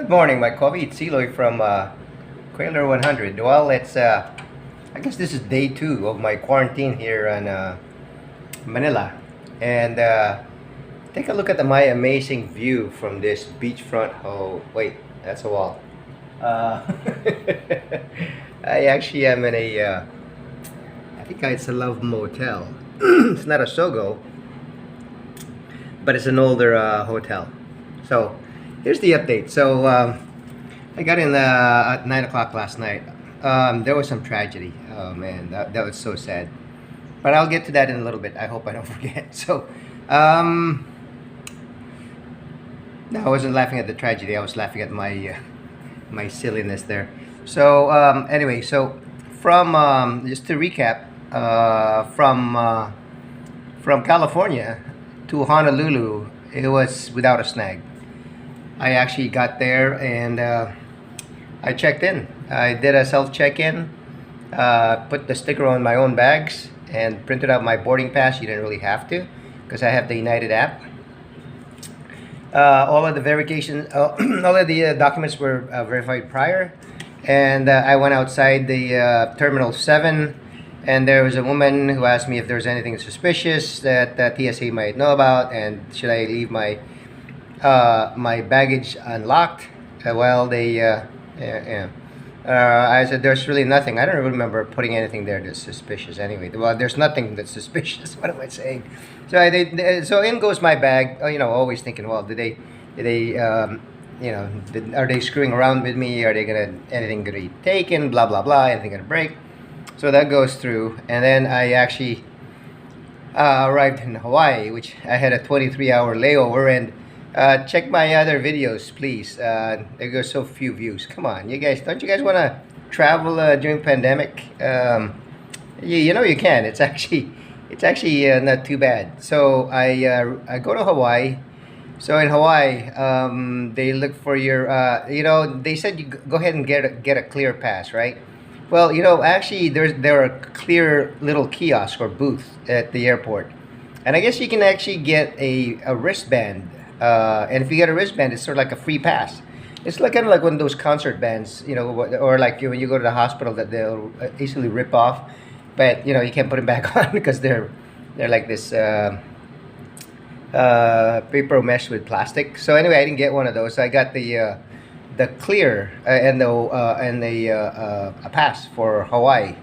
Good morning, my coffee. It's Eloy from Quailer 100. Well, I guess this is day 2 of my quarantine here in Manila. And take a look at my amazing view from this beachfront. Oh, wait, that's a wall. Uh, I actually am in I think it's a Love Motel. It's not a Sogo, but it's an older hotel. So here's the update. So I got in at 9 o'clock last night. There was some tragedy. Oh man, that was so sad. But I'll get to that in a little bit. I hope I don't forget. So no, I wasn't laughing at the tragedy. I was laughing at my silliness there. So anyway, so from just to recap, from California to Honolulu, it was without a snag. I actually got there and I checked in. I did a self check-in, put the sticker on my own bags, and printed out my boarding pass. You didn't really have to because I have the United app. All of the verification, all of the documents were verified prior, and I went outside the Terminal 7, and there was a woman who asked me if there was anything suspicious that TSA might know about, and should I leave my baggage unlocked. I said there's really nothing. I don't remember putting anything there that's suspicious. Anyway, well, there's nothing that's suspicious. What am I saying? So so in goes my bag. Always thinking, well, did they, are they screwing around with me? Are they anything gonna be taken? Blah blah blah. Anything gonna break? So that goes through, and then I actually arrived in Hawaii, which I had a 23-hour layover. And check my other videos, please. There go so few views. Come on, don't you guys want to travel during pandemic? You know you can. It's actually not too bad. So I go to Hawaii. So in Hawaii, they look for your. They said you go ahead and get a clear pass, right? Well, actually there are clear little kiosks or booths at the airport, and I guess you can actually get a wristband. And if you get a wristband, it's sort of like a free pass. It's like kind of like one of those concert bands, or like when you go to the hospital that they'll easily rip off, but you can't put them back on because they're like this paper mesh with plastic. So anyway, I didn't get one of those. I got the clear and a pass for Hawaii.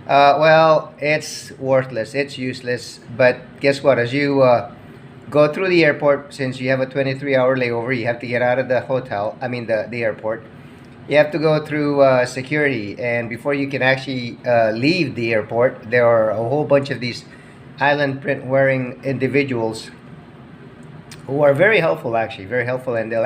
Well, it's worthless. It's useless. But guess what? As you go through the airport, since you have a 23-hour layover, you have to get out of the hotel. I mean the airport. You have to go through security, and before you can actually leave the airport, there are a whole bunch of these island print wearing individuals who are very helpful, actually very helpful, and they're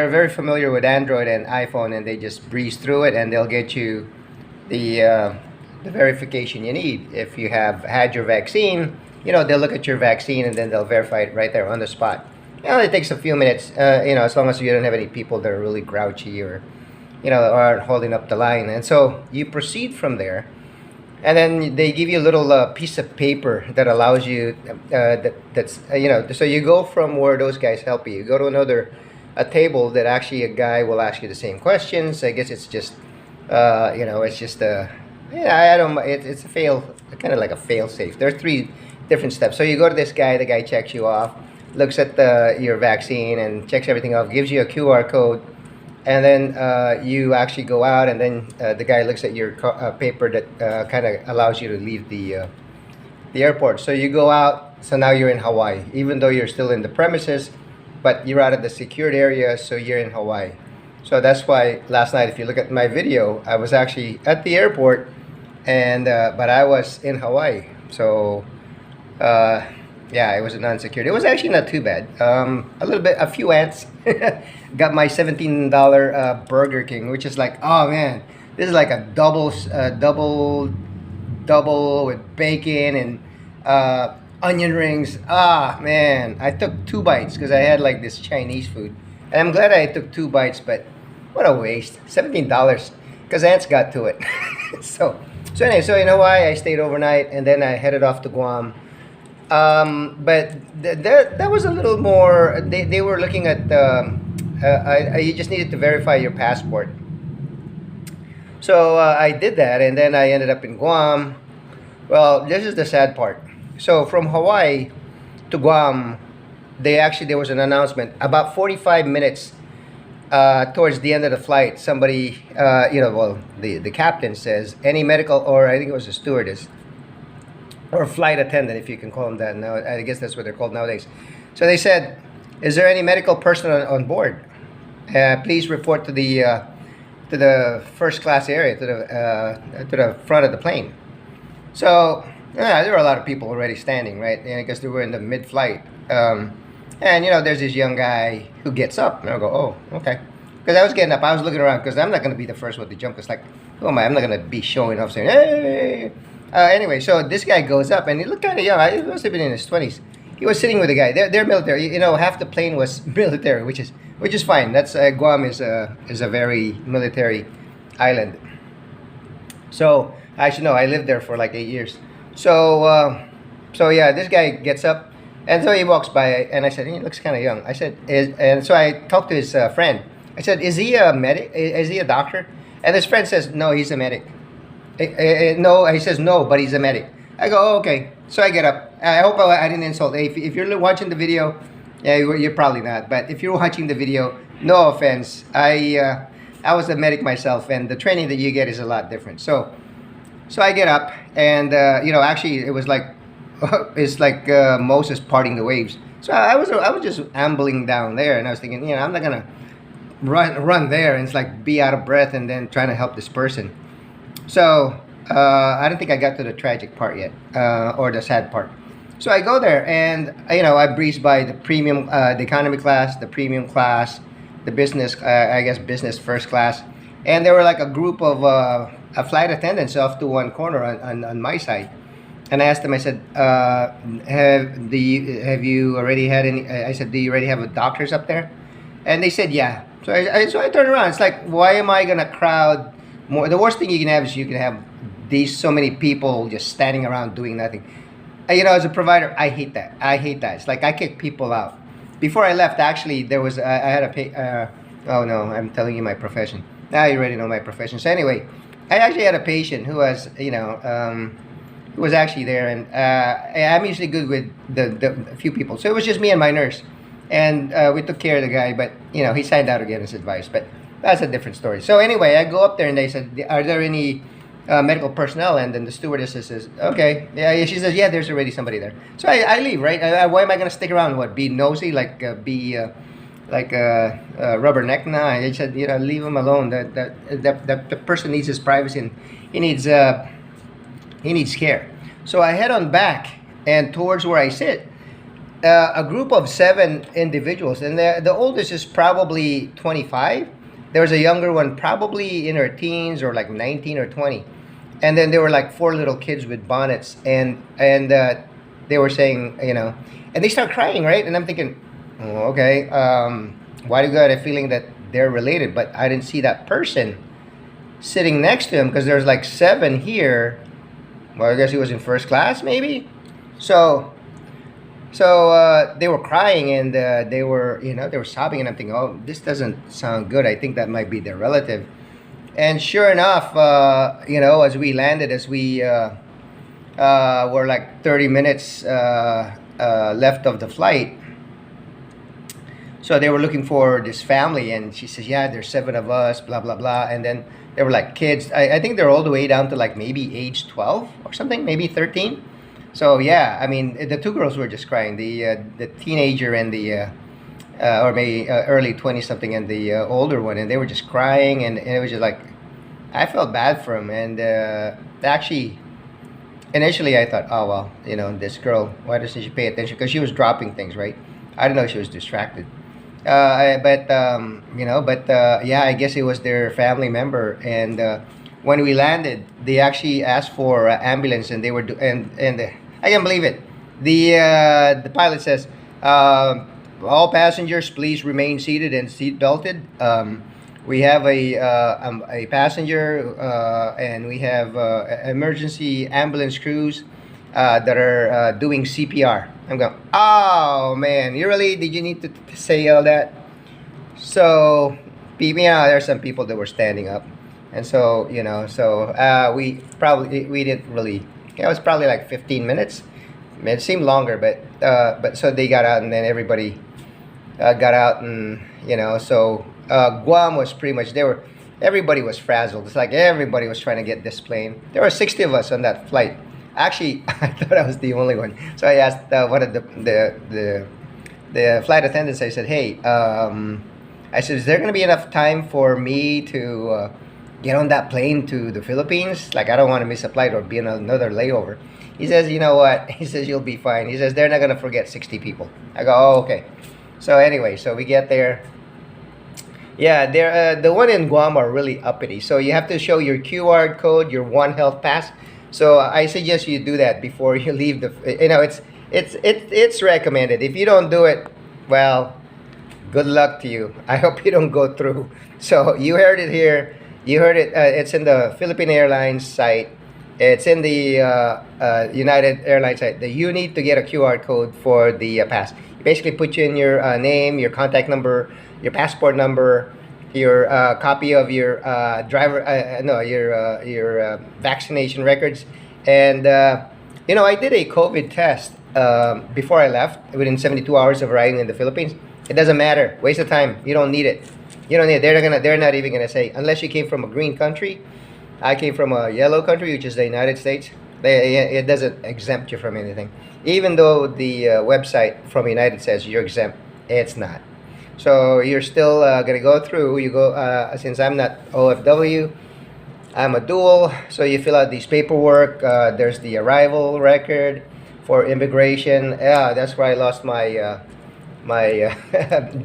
very familiar with Android and iPhone, and they just breeze through it, and they'll get you the verification you need. If you have had your vaccine, they'll look at your vaccine and then they'll verify it right there on the spot. It takes a few minutes, as long as you don't have any people that are really grouchy or, aren't holding up the line. And so you proceed from there, and then they give you a little piece of paper that allows you, so you go from where those guys help you. You go to a table that actually a guy will ask you the same questions. I guess it's just, it's just it's kind of like a fail safe. There are 3 different steps. So you go to this guy, the guy checks you off, looks at your vaccine and checks everything off, gives you a QR code, and then you actually go out, and then the guy looks at your paper that kind of allows you to leave the airport. So you go out, so now you're in Hawaii, even though you're still in the premises, but you're out of the secured area, so you're in Hawaii. So that's why last night, if you look at my video, I was actually at the airport, and but I was in Hawaii. So it was unsecured. It was actually not too bad. A few ants. Got my $17 Burger King, which is like, oh man, this is like a double with bacon and onion rings. Ah man, I took 2 bites because I had like this Chinese food, and I'm glad I took 2 bites. But what a waste, $17, because ants got to it. so anyway, so in Hawaii I stayed overnight, and then I headed off to Guam. But that was a little more. They were looking at You just needed to verify your passport. So I did that, and then I ended up in Guam. Well, this is the sad part. So from Hawaii to Guam, there was an announcement about 45 minutes towards the end of the flight. Somebody, the captain says any medical, or I think it was a stewardess or flight attendant, if you can call them that now. I guess that's what they're called nowadays. So they said, "Is there any medical person on board? Please report to the first class area, to the front of the plane." So yeah, there were a lot of people already standing, right? And I guess they were in the mid-flight. And there's this young guy who gets up, and I go, "Oh, okay." Because I was getting up, I was looking around, because I'm not going to be the first one to jump. It's like, oh my, I'm not going to be showing off saying, "Hey." Anyway, so this guy goes up, and he looked kind of young. He must have been in his 20s. He was sitting with a guy. They're military. Half the plane was military, which is fine. That's Guam is a very military island. So actually, no, I lived there for like 8 years. So yeah, this guy gets up, and so he walks by, and I said, he looks kind of young. I said, and so I talked to his friend. I said, is he a medic? Is he a doctor? And his friend says, no, he's a medic. No, he says no, but he's a medic. I go, oh, okay. So I get up. I hope I didn't insult. If you're watching the video, yeah, you're probably not. But if you're watching the video, no offense. I was a medic myself, and the training that you get is a lot different. So I get up, and actually it was like it's like Moses parting the waves. So I was just ambling down there, and I was thinking, I'm not gonna run there, and it's like be out of breath, and then trying to help this person. So I don't think I got to the tragic part yet, or the sad part. So I go there, and I breeze by the premium, the economy class, the premium class, the business, I guess business first class, and there were like a group of flight attendants off to one corner on my side. And I asked them, I said, have you already had any? I said, do you already have doctors up there? And they said, yeah. So I turned around. It's like, why am I gonna crowd more? The worst thing you can have is you can have so many people just standing around doing nothing. As a provider, I hate that. It's like I kick people out. Before I left, actually, there was I had oh no, I'm telling you my profession. Now you already know my profession. So anyway, I actually had a patient who was who was actually there, and I'm usually good with the few people. So it was just me and my nurse, and we took care of the guy. But he signed out again his advice. But that's a different story. So anyway, I go up there, and they said, "Are there any medical personnel?" And then the stewardess says, "Okay, yeah." She says, "Yeah, there's already somebody there." So I leave, right? Why am I gonna stick around? What? Be nosy? Be rubberneck? Nah, I said, leave him alone. The person needs his privacy, and he needs care. So I head on back, and towards where I sit, a group of 7 individuals, and the oldest is probably 25. There was a younger one, probably in her teens, or like 19 or 20. And then there were like 4 little kids with bonnets, and they were saying, and they start crying, right? And I'm thinking, oh, okay, why do you got a feeling that they're related? But I didn't see that person sitting next to him, because there's like 7 here. Well, I guess he was in first class, maybe. So they were crying, and they were sobbing, and I'm thinking, oh, this doesn't sound good. I think that might be their relative. And sure enough, as we landed, were like 30 minutes left of the flight. So they were looking for this family, and she says, yeah, there's 7 of us, blah, blah, blah. And then there were like kids. I think they're all the way down to like maybe age 12 or something, maybe 13. So yeah, I mean, the 2 girls were just crying. The teenager and the or maybe early 20 something, and the older one, and they were just crying, and it was just like, I felt bad for them. And actually, initially I thought, oh well, this girl, why doesn't she pay attention? Because she was dropping things, right? I don't know if she was distracted. Yeah, I guess it was their family member. And when we landed, they actually asked for ambulance, and they were I can't believe it. The pilot says, all passengers, please remain seated and seat belted. We have a passenger, and we have emergency ambulance crews that are doing CPR. I'm going, oh man, did you need to say all that? So, there are some people that were standing up, and so we didn't really. It was probably like 15 minutes. I mean, it seemed longer, but so they got out, and then everybody got out, and so Guam was pretty much they were. Everybody was frazzled. It's like everybody was trying to get this plane. There were 60 of us on that flight. Actually, I thought I was the only one. So I asked one of the flight attendants. I said, "Hey, I said, is there going to be enough time for me to get on that plane to the Philippines? Like, I don't want to miss a flight or be in another layover." He says, "You know what?" He says, "You'll be fine." He says, "They're not going to forget 60 people." I go, "Oh, okay." So anyway, so we get there. Yeah, they're the one in Guam are really uppity. So you have to show your QR code, your One Health Pass. So I suggest you do that before you leave the. It's recommended. If you don't do it, well, good luck to you. I hope you don't go through. So you heard it here. You heard it. It's in the Philippine Airlines site. It's in the United Airlines site. You need to get a QR code for the pass. You basically put in your name, your contact number, your passport number, your copy of your driver, no, your vaccination records, and I did a COVID test before I left. Within 72 hours of arriving in the Philippines, it doesn't matter. Waste of time. You don't need it. You don't need it. They're not even gonna say unless you came from a green country. I came from a yellow country, which is the United States. It doesn't exempt you from anything, even though the website from United says you're exempt. It's not. So you're still gonna go through. You go since I'm not OFW, I'm a dual. So you fill out these paperwork. There's the arrival record for immigration. Yeah, that's where I lost my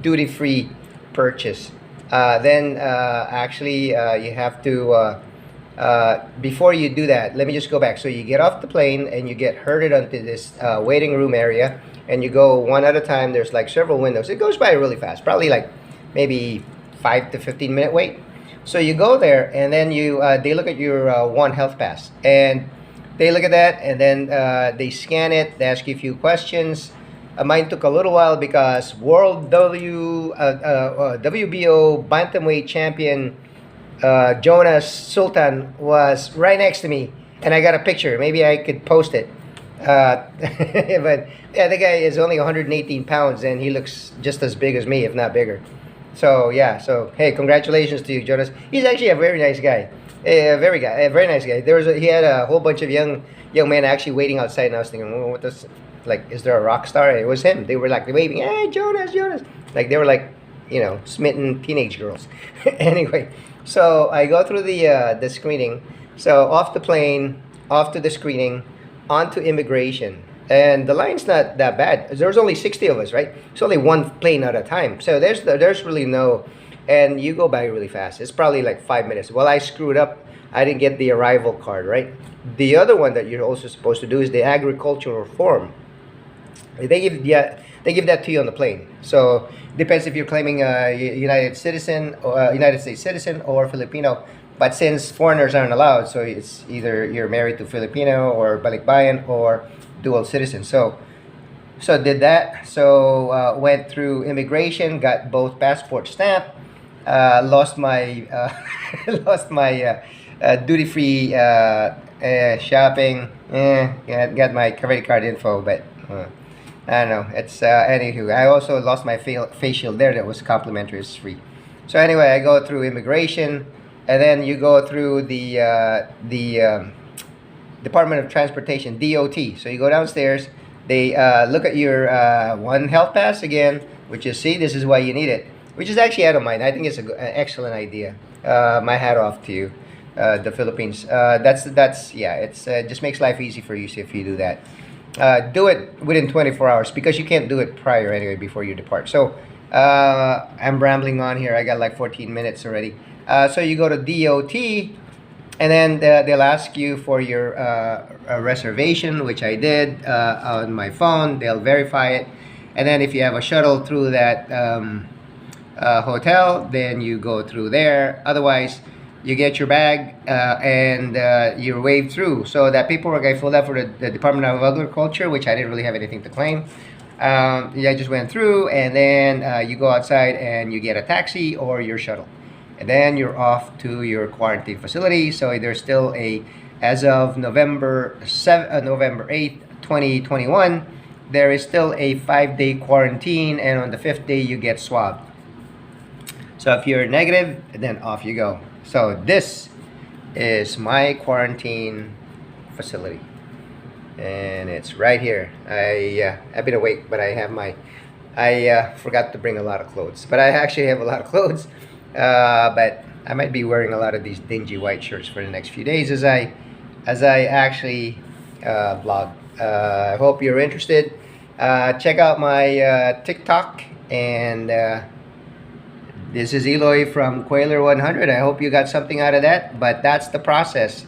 duty-free purchase. Then actually you have to before you do that, let me just go back. So you get off the plane and you get herded onto this waiting room area, and you go one at a time. There's like several windows. It goes by really fast, probably like maybe 5 to 15 minute wait. So you go there, and then they look at your One Health Pass, and they look at that, and then they scan it. They ask you a few questions. Mine took a little while because WBO bantamweight champion Jonas Sultan was right next to me, and I got a picture. Maybe I could post it. But yeah, the guy is only 118 pounds, and he looks just as big as me, if not bigger. So yeah, so hey, congratulations to you, Jonas. He's actually a very nice guy, a very nice guy. He had a whole bunch of young men actually waiting outside, and I was thinking, well, what does like, is there a rock star? It was him. They were like waving, "Hey, Jonas, Jonas!" Like they were like, smitten teenage girls. Anyway, so I go through the screening. So off the plane, off to the screening, onto immigration, and the line's not that bad. There's only 60 of us, right? It's only one plane at a time. So there's really no, and you go by really fast. It's probably like 5 minutes. Well, I screwed up. I didn't get the arrival card, right? The other one that you're also supposed to do is the agricultural form. They give that to you on the plane. So depends if you're claiming a United States citizen or Filipino. But since foreigners aren't allowed, so it's either you're married to Filipino or balikbayan or dual citizen. So did that. So went through immigration, got both passport stamped. Lost my duty free shopping. Got my credit card info, but. I don't know. It's anywho. I also lost my face shield there. That was complimentary. It's free. So anyway, I go through immigration, and then you go through the Department of Transportation (DOT). So you go downstairs. They look at your One Health Pass again, which is this is why you need it. Which is actually out of mine. I think it's an excellent idea. My hat off to you, the Philippines. That's yeah. It's just makes life easy for you if you do that. Do it within 24 hours because you can't do it prior anyway before you depart. So I'm rambling on here. I got like 14 minutes already. So you go to DOT, and then they'll ask you for your reservation, which I did on my phone. They'll verify it, and then if you have a shuttle through that hotel, then you go through there. Otherwise, you get your bag and you're waved through. So that paperwork I filled out for the Department of Agriculture, which I didn't really have anything to claim. Yeah, I just went through, and then you go outside and you get a taxi or your shuttle, and then you're off to your quarantine facility. So there's still as of November 8th, 2021, there is still a 5 day quarantine, and on the fifth day you get swabbed. So if you're negative, then off you go. So this is my quarantine facility, and it's right here. I've been awake, but I forgot to bring a lot of clothes, but I actually have a lot of clothes. But I might be wearing a lot of these dingy white shirts for the next few days as I actually vlog. I hope you're interested. Check out my TikTok, and this is Eloy from Quailer 100. I hope you got something out of that. But that's the process.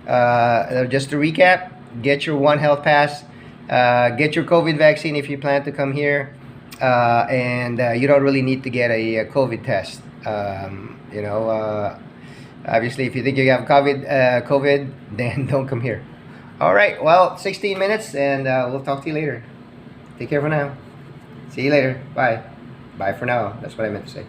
Just to recap, get your One Health Pass, get your COVID vaccine if you plan to come here, and you don't really need to get a COVID test. Obviously, if you think you have COVID, then don't come here. All right. Well, 16 minutes, and we'll talk to you later. Take care for now. See you later. Bye. Bye for now. That's what I meant to say.